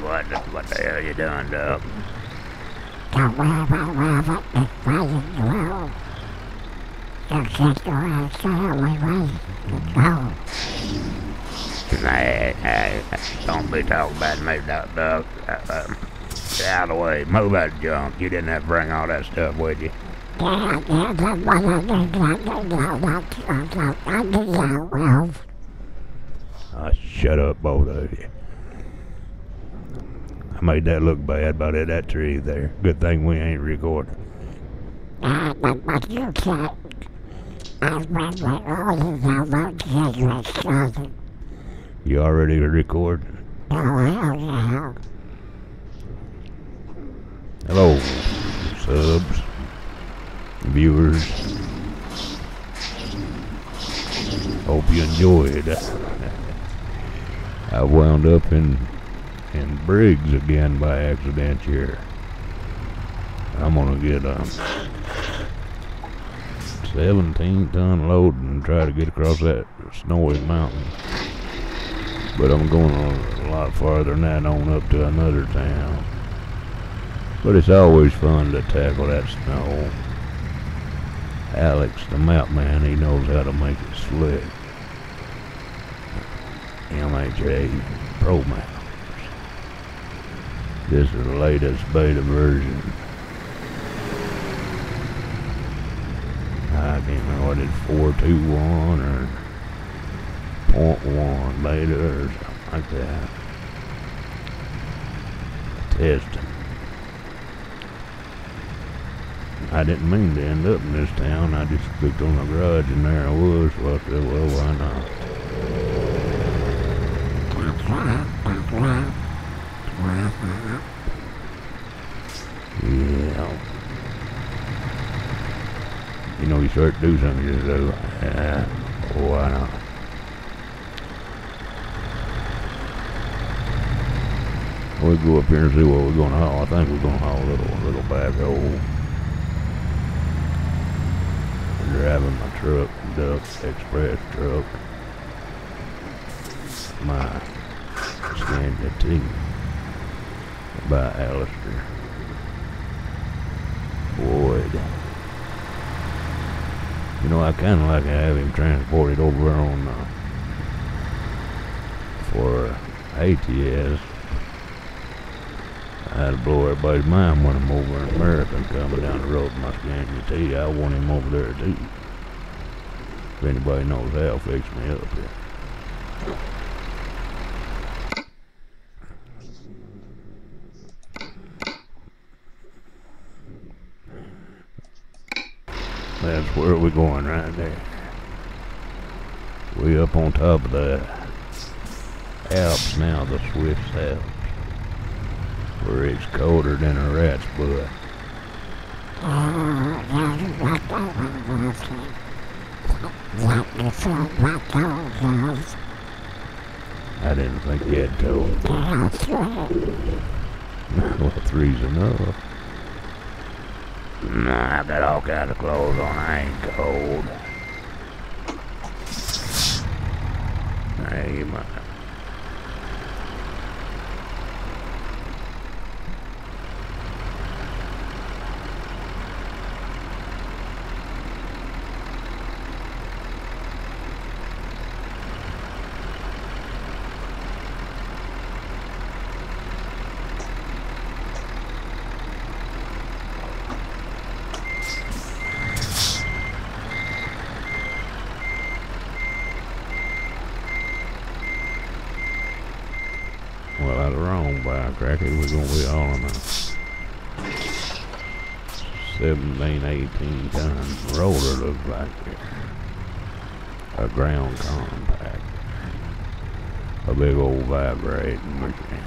What the hell you doing, Duck? Don't worry about Robert, it's fighting the road. Just get the right family way to go. Hey, don't be talking about me, Duck. Get out of the way. Move that junk. You didn't have to bring all that stuff with you. Yeah, that's what I do. Shut up, both of you. I made that look bad by that tree there. Good thing we ain't recording. But you said, I read what all you know about cigarette smoking. You already recording? Oh, hell yeah. Hello, subs, viewers. Hope you enjoyed. I wound up in Briggs again by accident here. I'm gonna get a 17-ton load and try to get across that snowy mountain. But I'm going a lot farther than that, on up to another town. But it's always fun to tackle that snow. Alex, the map man, he knows how to make it slick. MHApro maps. This is the latest beta version. I can't remember what it's 4.21 or 0.1 beta or something like that. Testing. I didn't mean to end up in this town. I just clicked on the garage and there I was. So I said, well, why not? Yeah. You know, you start to do something, you just go, yeah, why not? We'll go up here and see what we're going to haul. I think we're going to haul a little backhoe. Driving my truck, Duck Express truck. My Simulator2 by Alistair Boyd. You know, I kind of like to have him transported over on for ATS. I had to blow everybody's mind when I'm over in America and coming down the road with my Simulator2. I want him over there too. If anybody knows how, fix me up here. That's where we're going right there. We up on top of the Alps now, the Swiss Alps, where it's colder than a rat's butt. I didn't think you had told. Well, 3's enough. Nah, I got all kinds of clothes on. I ain't cold. Hey, you might. Well, I was wrong, firecracker. We're going to be all on a 17, 18 ton roller, looks like it. A ground compact. A big old vibrating machine.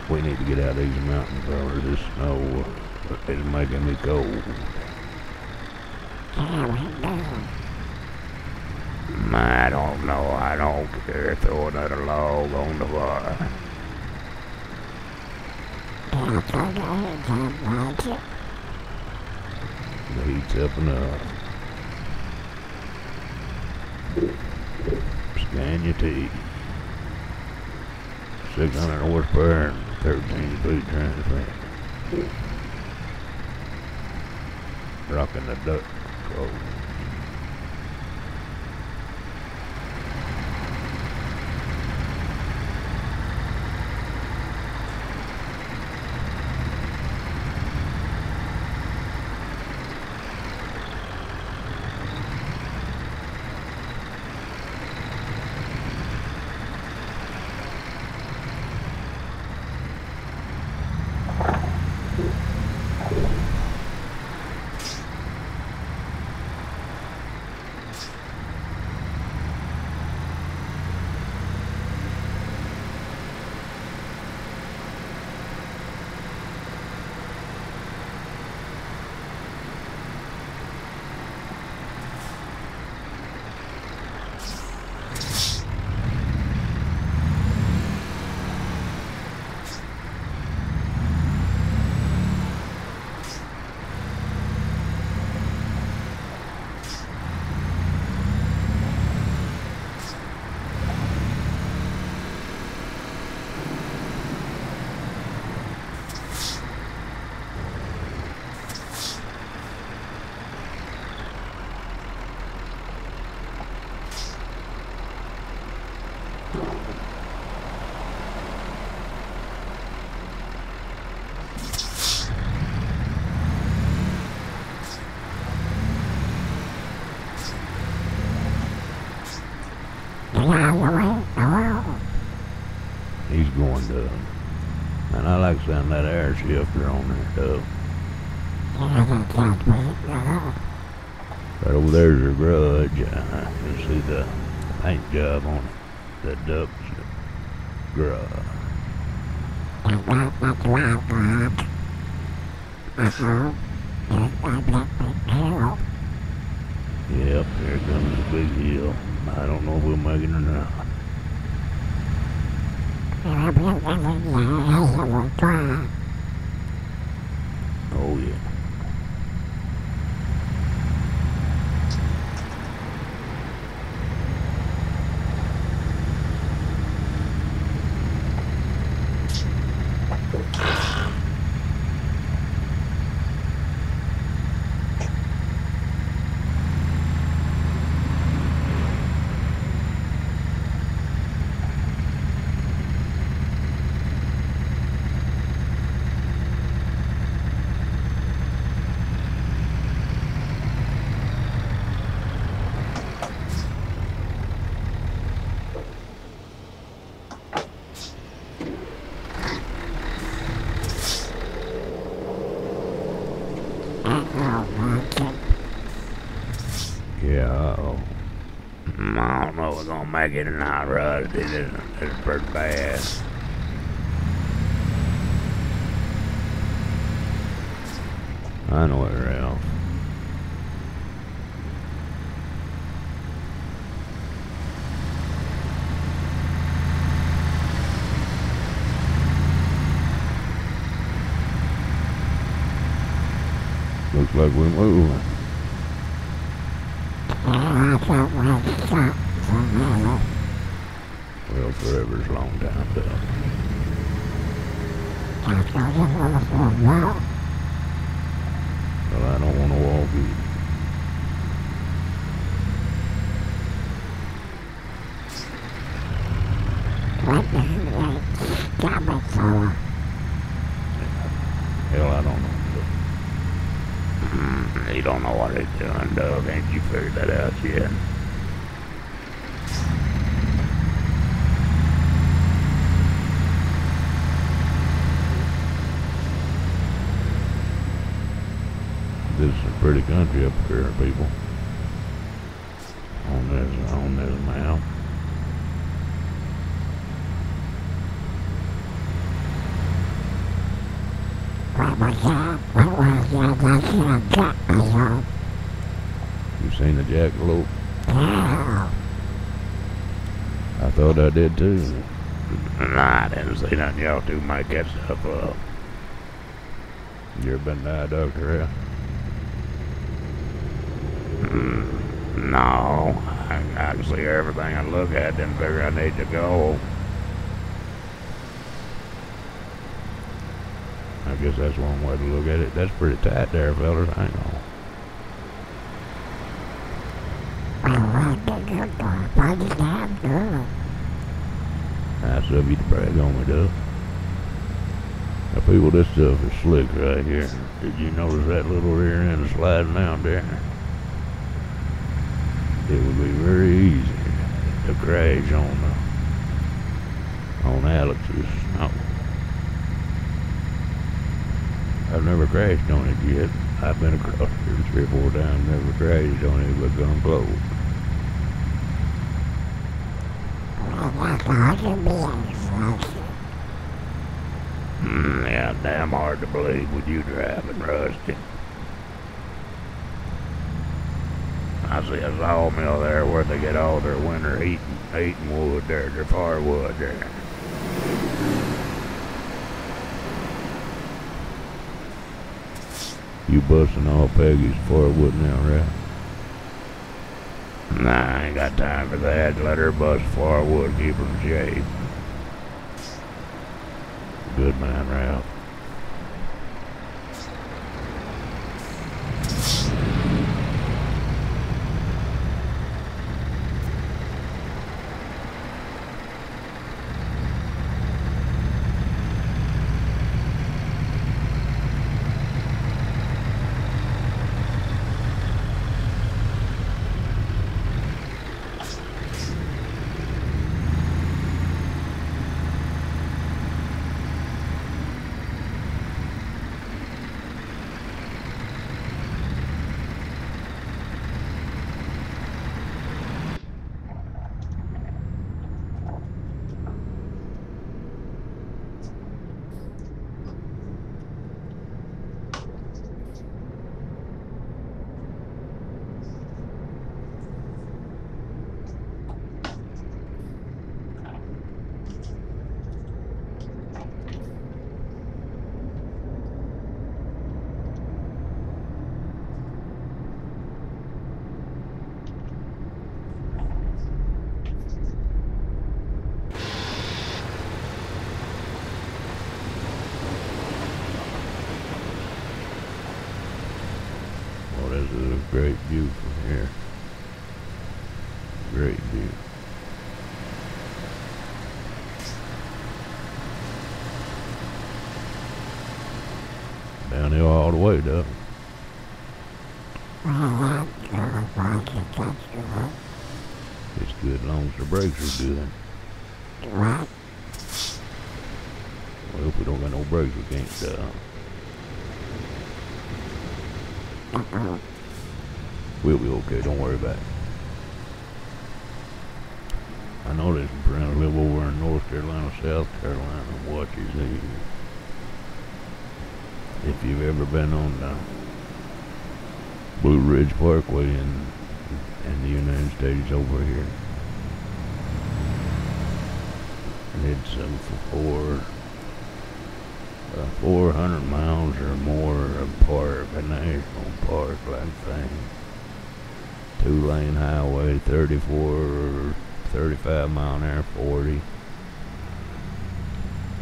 We need to get out of these mountains, or this snow is making me cold. I don't know. I don't care. Throw another log on the fire. The heat's up enough. Can you tee? 600 horsepower and 13-speed transmission. Rocking the duck control. He's going to, and I like seeing that air shifter on there too. Right over there's your grudge. You see the paint job on it. The duck's grudge. Yep, here comes the big hill. I don't know if we'll make it or not. Oh yeah. Yeah, uh-oh. I don't know if we're gonna make it or not, Rod. It's pretty bad. I know it, Ralph. Looks like we're moving. Well, forever's a long time, though. Well, I don't want to walk either. Hell, I don't know. You don't know what it's doing, Doug. Ain't you figured that out yet? This is a pretty country up here, people. On this map. You seen the jackalope? Yeah. I thought I did too. Nah, I didn't see nothing. Y'all two might catch stuff up. You ever been to a doctor, No, I can see everything I look at, then figure I need to go. I guess that's one way to look at it. That's pretty tight there, fellas. Hang on. Nice of you to brag on me, Duck. Now, people, this stuff is slick right here. Did you notice that little rear end sliding out there? It would be very easy to crash on Alex's. Oh. I've never crashed on it yet. I've been across here 3 or 4 times, never crashed on it, but gone close. Yeah, damn hard to believe with you driving, Rusty. I see a sawmill there where they get all their winter eating wood there, their firewood there. You busting all Peggy's firewood now, right? Nah, I ain't got time for that. Let her bust firewood, keep her in shape. Good man, Ralph. This is a great view from here. Great view. Downhill all the way, Doug. It's good as long as the brakes are good. Well, if we don't got no brakes, we can't stop. We'll be okay, don't worry about it. I know there's some friends live over in North Carolina, South Carolina, and watches these. If you've ever been on the Blue Ridge Parkway in the United States over here, it's 400 miles or more of park, a national park like thing. 2-lane highway, 34 or 35 mile an hour, 40.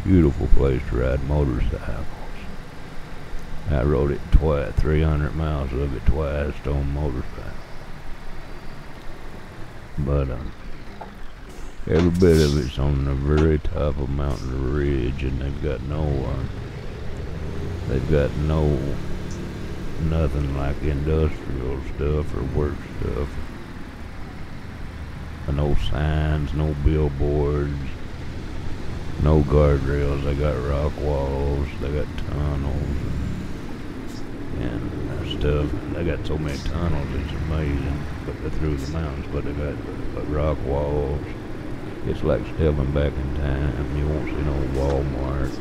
Beautiful place to ride motorcycles. I rode it twice, 300 miles of it twice on motorcycle. But every bit of it's on the very top of Mountain Ridge, and they've got nothing like industrial stuff or work stuff. No signs, no billboards, no guardrails. They got rock walls, they got tunnels and stuff. They got so many tunnels, it's amazing. But they're through the mountains, but they got rock walls. It's like stepping back in time. You won't see no Walmart.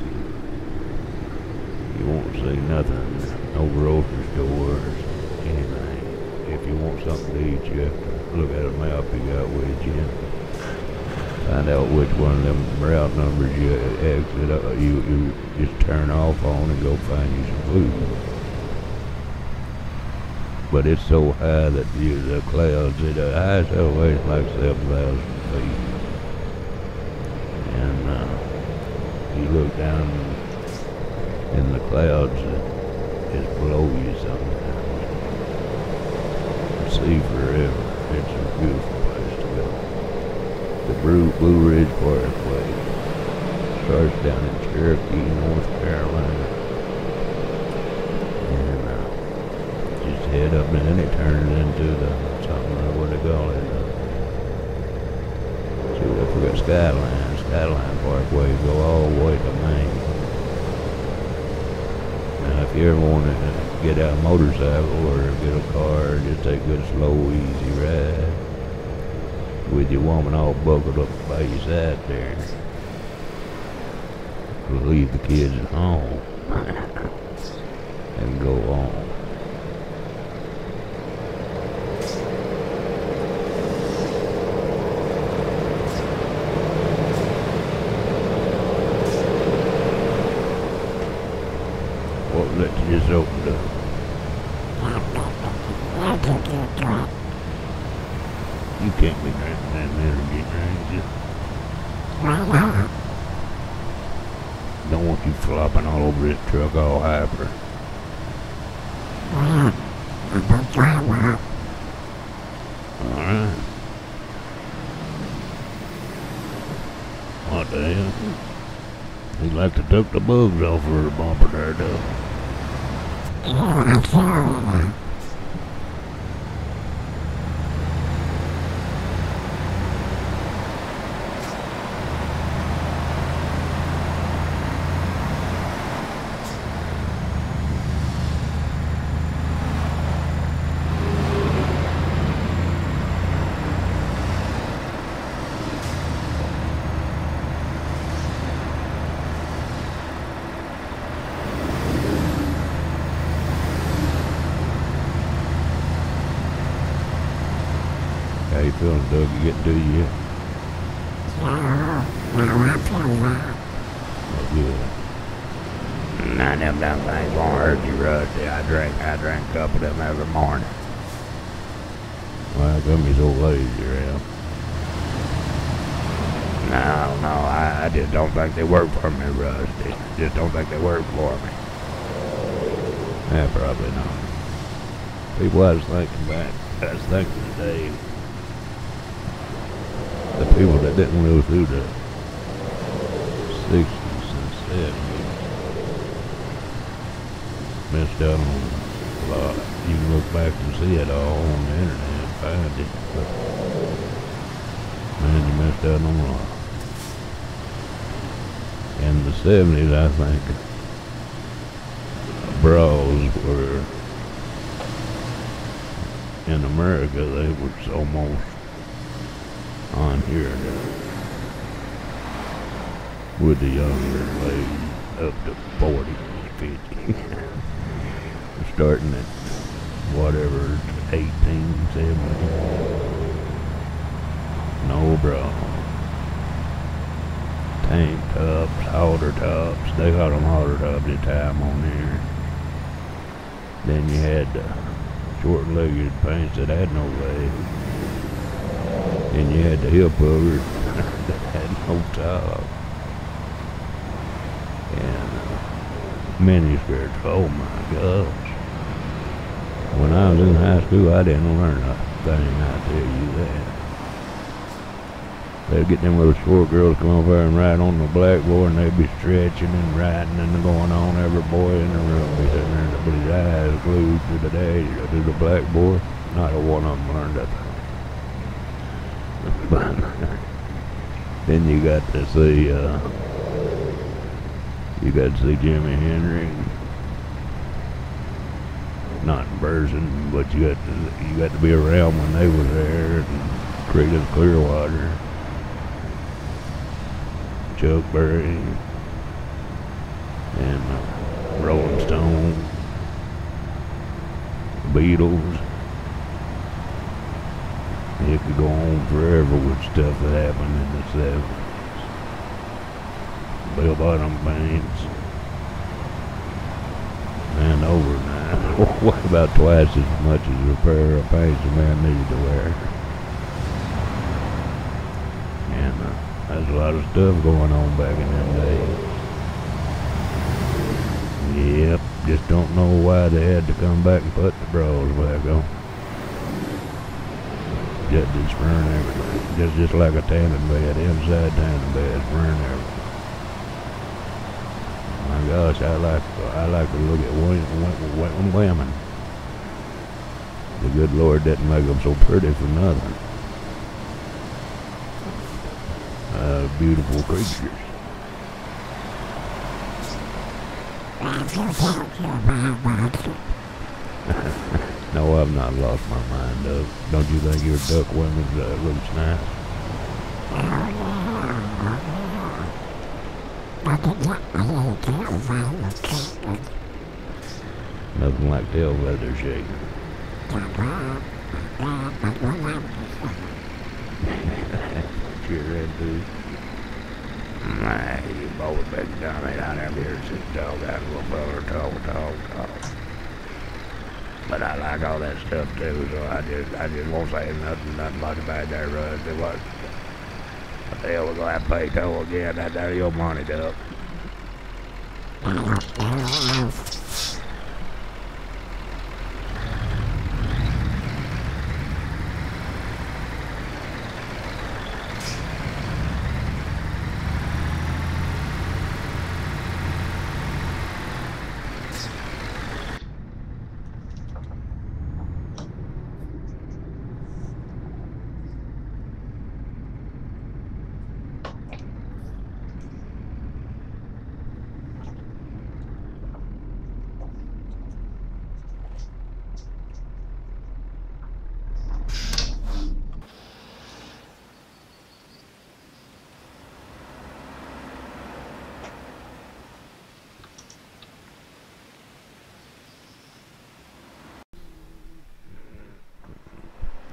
You won't see nothing, no grocery stores, anything. If you want something to eat, you have to look at a map you got with you. Find out which one of them route numbers you exit. You just turn off on and go find you some food. but it's so high that the clouds, the highest elevation like 7,000 feet. And you look down in the clouds, it's below you sometimes. You see forever. It's a beautiful place to go. The Blue Ridge Parkway starts down in Cherokee, North Carolina. And just head up, and then it turns into the, something, what they call it, I forgot, Skyline Parkway, go all the way to Maine. Now if you ever want to get out a motorcycle or get a car, just take a good slow easy ride with your woman all buckled up by your side there. Leave the kids at home and go on. What was that you just opened up? You can't be drinking that energy drink. Don't want you flopping all over this truck all hyper. Alright. What the hell? He'd like to took the bugs off her bumper there, though. How you feeling, Doug? You getting to you yet? No, I feel that. Oh, good. None of them dumb things won't hurt you, Rusty. I drink a couple of them every morning. Well, how come you so lazy around? No, I just don't think they work for me, Rusty. Just don't think they work for me. Yeah, probably not. People I was thinking today, the people that didn't live through the 60s and 70s missed out on a lot. You can look back and see it all on the internet and find it, but man, you missed out on a lot. In the 70s, I think, bras were, in America, they was almost on here with the younger ladies up to 40, 50. Starting at whatever, 18, 17. No bra. Tank tops, halter tops. They got them halter tops at the time on there. Then you had short-legged pants that had no legs. And you had the hip hookers that had no top. And mini skirts, oh my gosh. When I was in high school, I didn't learn a thing, I tell you that. They'd get them little short girls come over there and ride on the blackboard, and they'd be stretching and riding and going on. Every boy in the room be sitting there with his eyes glued to the dash, to the blackboard. Not a one of them learned that thing. But then you got to see Jimi Hendrix, not in person, but you got to be around when they were there, and Creedence Clearwater, Chuck Berry, and Rolling Stone, Beatles. You could go on forever with stuff that happened in the 70s. Bell bottom bands. And over now. weigh about twice as much as a pair of pants a man needed to wear. And there's a lot of stuff going on back in them days. Yep, just don't know why they had to come back and put the bras back on. Just burn everything. Just like a tanning bed, inside tanning bed, burn everything. My gosh, I like to look at women. The good Lord didn't make them so pretty for nothing. Beautiful creatures. No, I've not lost my mind, Doug. Don't you think your duck women looks nice? Nothing like tail feather shaking. Sure into. Nah, you both big dummy down there here, sit dog out little brother, talk. But I like all that stuff too, so I just won't say nothing about the bad there, Russ. It was, what the hell was gonna have to pay toll again? That there your money, Duck.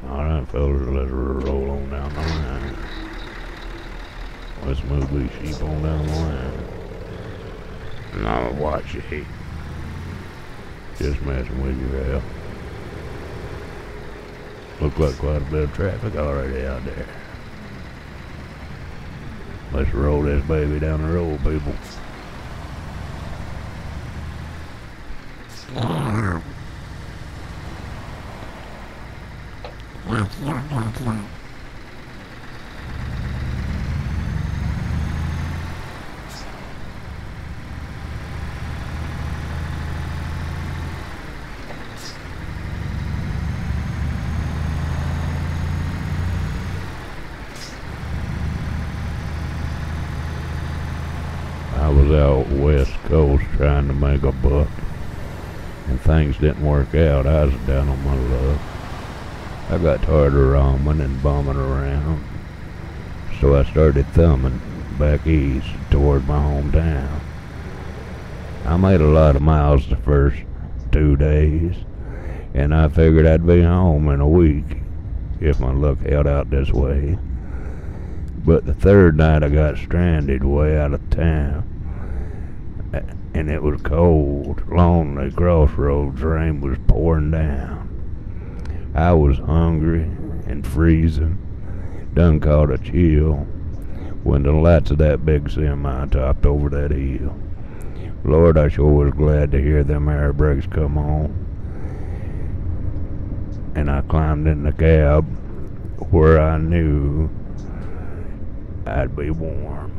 Alright, fellas, let's roll on down the line. Let's move these sheep on down the line. No, watch your heat. Just messing with you, Al. Look like quite a bit of traffic already out there. Let's roll this baby down the road, people. Yeah. I was out west coast trying to make a buck, and things didn't work out. I was down on my luck. I got tired of roaming and bumming around, so I started thumbing back east toward my hometown. I made a lot of miles the first 2 days, and I figured I'd be home in a week if my luck held out this way. But the third night I got stranded way out of town, and it was cold, lonely crossroads, rain was pouring down. I was hungry and freezing, done caught a chill when the lights of that big semi topped over that hill. Lord, I sure was glad to hear them air brakes come on. And I climbed in the cab where I knew I'd be warm.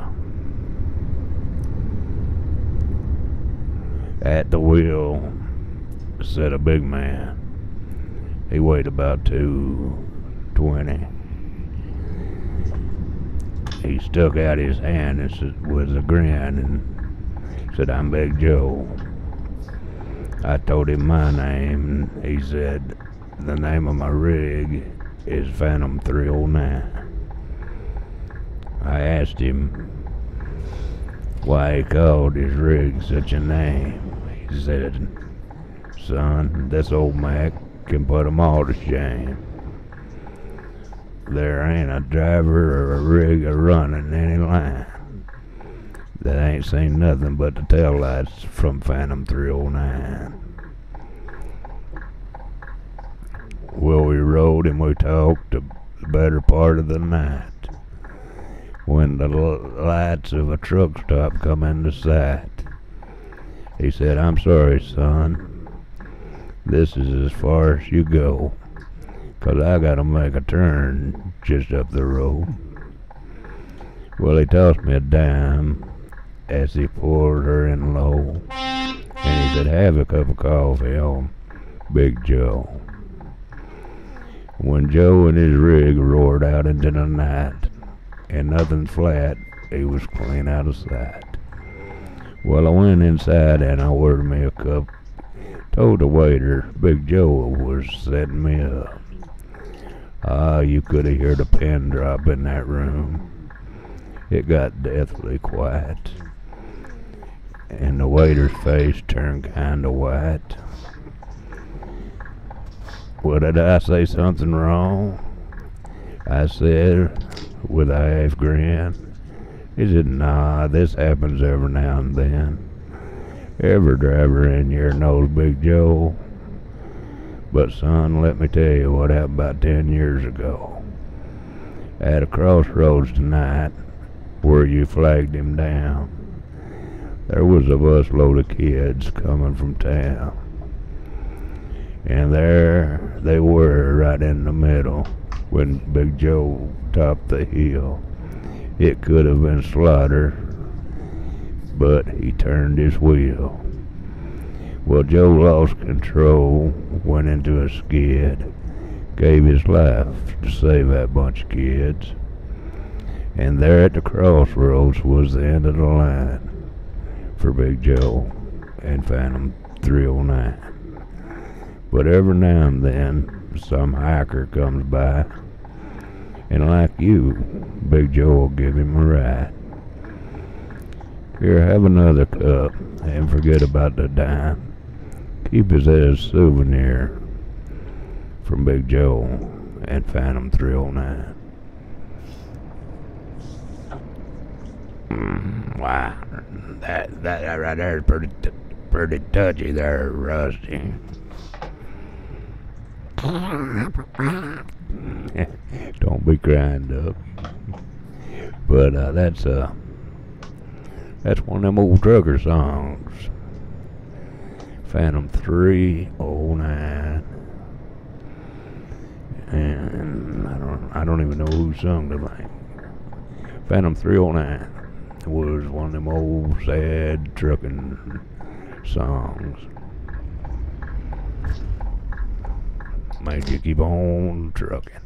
At the wheel sat a big man. He weighed about 220. He stuck out his hand and said, with a grin and said, "I'm Big Joe." I told him my name, and he said, "The name of my rig is Phantom 309. I asked him why he called his rig such a name. He said, "Son, this old Mac can put 'em all to shame. There ain't a driver or a rig a-running any line that ain't seen nothing but the taillights from Phantom 309. Well, we rode and we talked the better part of the night. When the lights of a truck stop come into sight, he said, "I'm sorry, son. This is as far as you go, 'cause I gotta make a turn just up the road." Well, he tossed me a dime as he pulled her in low, and he said, "Have a cup of coffee on Big Joe." When Joe and his rig roared out into the night, and nothing flat, he was clean out of sight. Well, I went inside and I ordered me a cup. Told the waiter Big Joe was setting me up. Ah, you could have heard a pin drop in that room. It got deathly quiet, and the waiter's face turned kinda white. Well, did I say something wrong? I said with a half grin. He said, "Nah, this happens every now and then. Every driver in here knows Big Joe. But son, let me tell you what happened about 10 years ago. At a crossroads tonight, where you flagged him down, there was a busload of kids coming from town. And there they were right in the middle when Big Joe topped the hill. It could have been slaughter, but he turned his wheel. Well, Joe lost control, went into a skid, gave his life to save that bunch of kids. And there at the crossroads was the end of the line for Big Joe and Phantom 309. But every now and then, some hiker comes by, and like you, Big Joe will give him a ride. Here, have another cup, and forget about the dime. Keep it as a souvenir from Big Joe and Phantom 309. Wow, that right there is pretty touchy there, Rusty. Don't be crying, Duck. But that's one of them old trucker songs. Phantom 309. And I don't even know who sung the thing. Phantom 309 was one of them old sad trucking songs. Made you keep on trucking.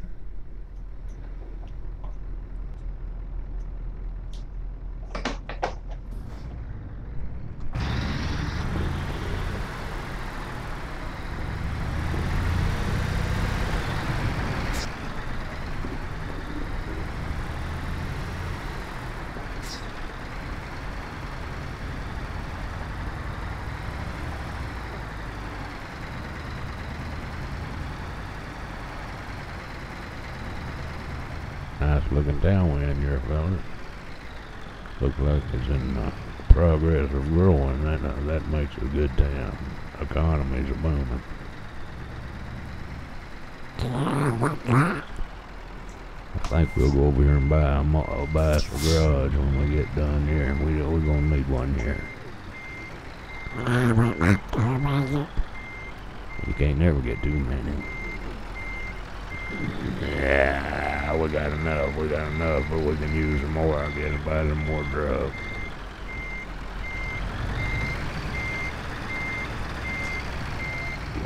Nice looking downwind here, fellas. Looks like it's in progress of growing. That makes a good town. Economies are booming. I think we'll go over here and buy us a garage when we get done here. We're gonna need one here. You can't never get too many. Yeah, we got enough, but we can use some more. I guess buy some more drugs.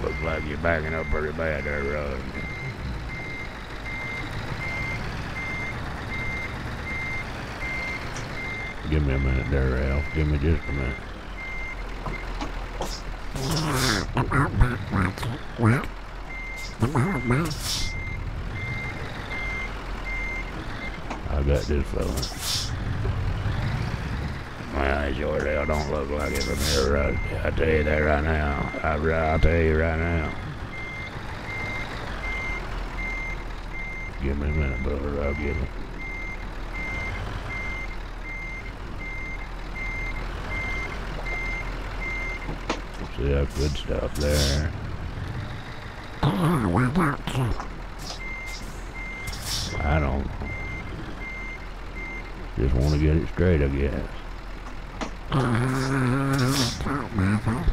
Looks like you're backing up pretty bad there, Rod. Give me a minute there, Ralph. Give me just a minute. I got this fella. My eyes sure hell don't look like it from here, Rusty. I tell you that right now. I'll tell you right now. Give me a minute, brother. I'll get it. See that good stuff there. Yeah, why don't you? I don't know. Just want to get it straight, I guess. Don't matter.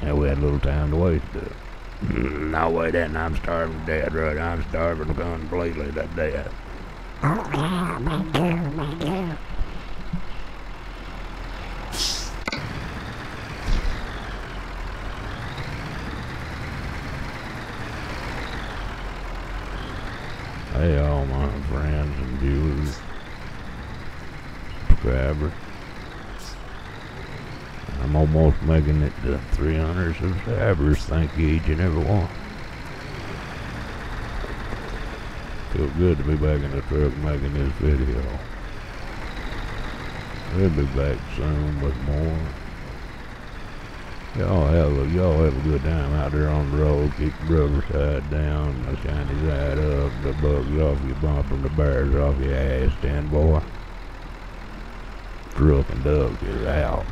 Yeah, we had a little time to waste it. No way, then I'm starving to death, right? I'm starving completely to death. Oh yeah, me too. Hey, all my friends and viewers, subscribers. I'm almost making it to 300 subscribers. Thank you, each and every one. Feels good to be back in the truck making this video. We'll be back soon with more. Y'all have a good time out there on the road. Keep the rubber side down, the shiny side up, the bugs off your bumper, and the bears off your ass, then boy. Truck and Duck is out.